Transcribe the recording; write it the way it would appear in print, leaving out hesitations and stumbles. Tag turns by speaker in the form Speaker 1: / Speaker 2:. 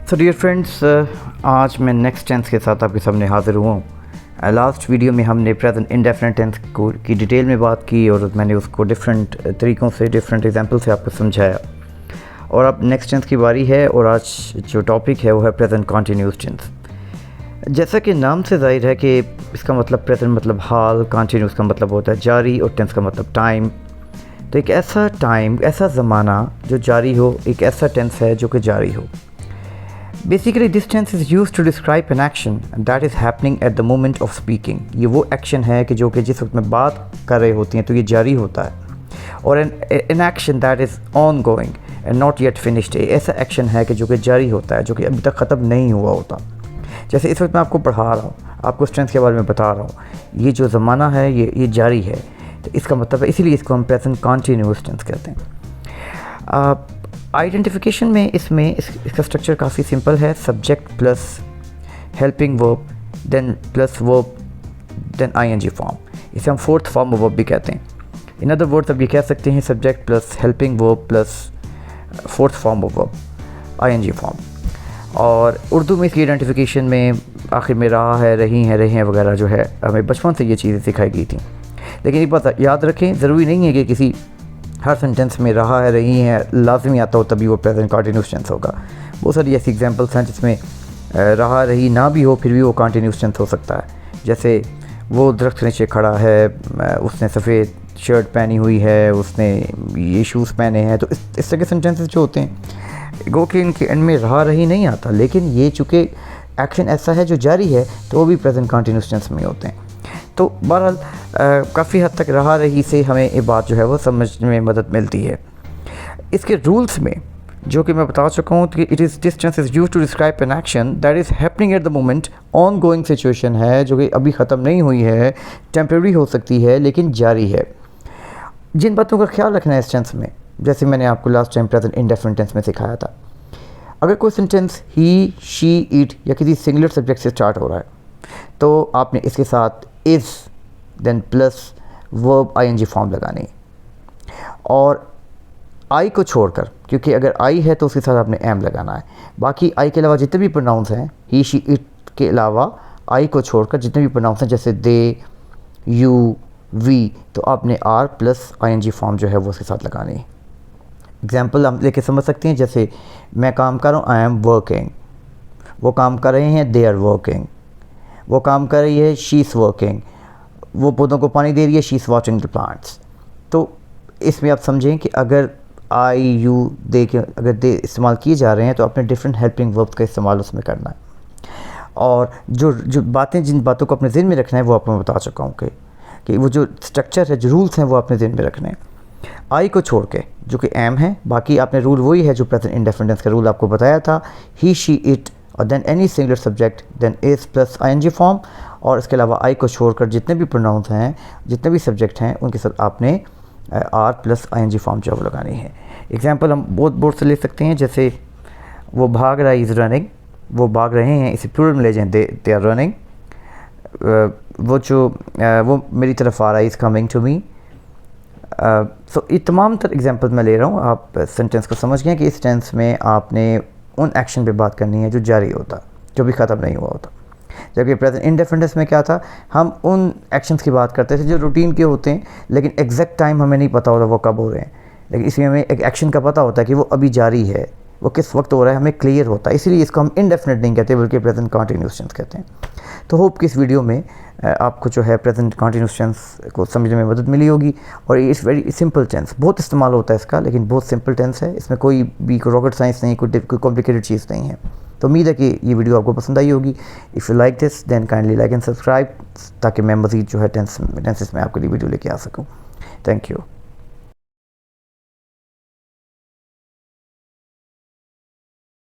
Speaker 1: So dear friends, आज मैं next tense के साथ आपके सामने हाज़िर हुआ हूँ। लास्ट वीडियो में हमने प्रेजेंट इंडेफिनिट टेंस को की डिटेल में बात की और मैंने उसको डिफरेंट तरीक़ों से, डिफरेंट एग्जांपल से आपको समझाया। और अब नेक्स्ट टेंस की बारी है और आज जो टॉपिक है वो है प्रेजेंट कॉन्टीन्यूस टेंस। जैसा कि नाम से ज़ाहिर है कि इसका मतलब प्रेजेंट मतलब हाल, कॉन्टीन्यूस का मतलब होता है जारी और टेंस का मतलब टाइम। तो एक ऐसा टाइम, ऐसा ज़माना जो जारी हो, एक ऐसा टेंस है जो कि जारी हो। Basically, this tense is used to describe an action that is happening at the moment of speaking. ये वो एक्शन है कि जो कि जिस वक्त में बात कर रहे होती हैं तो ये जारी होता है। और an action that is ongoing and not yet finished, ऐसा एक्शन है कि जो कि जारी होता है, जो कि अभी तक ख़त्म नहीं हुआ होता। जैसे इस वक्त मैं आपको पढ़ा रहा हूँ, आपको इस टेंस के बारे में बता रहा हूँ, ये जो ज़माना है ये जारी है। तो इसका मतलब है, इसीलिए इसको हम प्रेजेंट कॉन्टीन्यूअस टेंस कहते हैं। आइडेंटिफिकेशन में इसका स्ट्रक्चर काफ़ी सिंपल है। Subject plus helping verb then plus verb then ING form. इसे हम फोर्थ फॉर्म ऑफ वर्ब भी कहते हैं। इन अदर वर्ड्स अब ये कह सकते हैं subject plus helping verb plus fourth form of verb ING form. और उर्दू में इसकी आइडेंटिफिकेशन में आखिर में रहा है, रही हैं वगैरह जो है, हमें बचपन से ये चीज़ें सिखाई गई थी। लेकिन एक बात याद रखें, ज़रूरी नहीं है कि किसी हर सेंटेंस में रहा है, रही है लाजमी आता हो तभी वो प्रेजेंट कॉन्टीन्यूस टेंस होगा। बहुत सारी ऐसी एग्जांपल्स हैं जिसमें रहा रही ना भी हो फिर भी वो कॉन्टीन्यूस टेंस हो सकता है। जैसे वो दरख्त के नीचे खड़ा है, उसने सफ़ेद शर्ट पहनी हुई है, उसने ये शूज़ पहने हैं। तो इस तरह के सेंटेंसेस जो होते हैं गो कि इनके एंड में रहा रही नहीं आता, लेकिन ये चूँकि एक्शन ऐसा है जो जारी है तो वो भी प्रेजेंट कॉन्टीन्यूस टेंस में होते हैं। तो बहरहाल काफ़ी हद तक रहा रही से हमें ये बात जो है वो समझने में मदद मिलती है। इसके रूल्स में जो कि मैं बता चुका हूँ कि it is this tense is used to describe an action that is happening at the moment. Ongoing situation है जो कि अभी ख़त्म नहीं हुई है, टेम्प्रेरी हो सकती है लेकिन जारी है। जिन बातों का ख्याल रखना है इस टेंस में, जैसे मैंने आपको last time present indefinite tense में सिखाया था, अगर कोई सेंटेंस ही, शी, इट या किसी सिंगुलर सब्जेक्ट से स्टार्ट हो रहा है तो आपने इसके साथ is then plus verb ING form लगानी। और आई को छोड़कर, क्योंकि अगर आई है तो उसके साथ आपने एम लगाना है। बाकी आई के अलावा जितने भी प्रोनाउंस हैं, ही, शी, इट के अलावा आई को छोड़कर जितने भी प्रोनाउंस हैं जैसे दे, यू, वी, तो आपने आर प्लस आईएनजी फॉर्म जो है वो उसके साथ लगानी है। एग्जाम्पल हम लेके समझ सकते हैं, जैसे मैं काम कर रहा हूँ, आई एम वर्किंग। वो काम कर रहे हैं, दे आर वर्किंग। वो काम कर रही है, शी इज़ वर्किंग। वो पौधों को पानी दे रही है, she is watering the plants. तो इसमें आप समझें कि अगर आई, यू, दे के अगर दे इस्तेमाल किए जा रहे हैं तो आपने डिफरेंट हेल्पिंग वर्ब्स का इस्तेमाल उसमें करना है। और जो बातें, जिन बातों को अपने ज़हन में रखना है वो आपको मैं बता चुका हूँ कि वो जो स्ट्रक्चर है, जो रूल्स हैं वो अपने ज़हन में रखने हैं। आई को छोड़ के जो कि एम है, बाकी आपने रूल वही है जो प्रेजेंट इंडेफिनिट टेंस का रूल आपको बताया था, ही, शी, इट और then any singular subject then is plus ING form. और इसके अलावा आई को छोड़कर जितने भी प्रोनाउंस हैं, जितने भी सब्जेक्ट हैं, उनके साथ आपने आर प्लस आईएनजी फॉर्म जो लगानी है। एग्जांपल हम बहुत बोर्ड से ले सकते हैं, जैसे वो भाग रहा है, इज़ रनिंग। वो भाग रहे हैं, इसे प्लूरल में ले जाएं, दे आर रनिंग। वो मेरी तरफ आ रहा है, इज़ कमिंग टू मी। सो ये तमाम तर एग्जांपल मैं ले रहा हूँ। आप सेंटेंस को समझ गए कि इस टेंस में आपने उन एक्शन पे बात करनी है जो जारी होता, जो भी ख़त्म नहीं हुआ होता। जबकि प्रेजेंट इंडेफिनिट में क्या था, हम उन एक्शंस की बात करते थे जो रूटीन के होते हैं लेकिन एग्जैक्ट टाइम हमें नहीं पता होता वो कब हो रहे हैं। लेकिन इसमें हमें एक एक्शन का पता होता है कि वो अभी जारी है, वो किस वक्त हो रहा है हमें क्लियर होता है। इसीलिए इसको हम इंडेफिनिट नहीं कहते बल्कि प्रेजेंट कॉन्टीन्यूअस टेंस कहते हैं। तो होप कि इस वीडियो में आपको जो है प्रेजेंट कॉन्टीन्यूअस टेंस को समझने में मदद मिली होगी। और ये इस वेरी सिंपल टेंस, बहुत इस्तेमाल होता है इसका, लेकिन बहुत सिंपल टेंस है। इसमें कोई भी रॉकेट साइंस नहीं, कोई कॉम्प्लिकेटेड चीज़ नहीं है। तो उम्मीद है कि ये वीडियो आपको पसंद आई होगी। If you like this then kindly like and subscribe, ताकि मैं मज़ीद जो है टेंसेस में आपके लिए वीडियो लेके आ सकूँ। Thank you.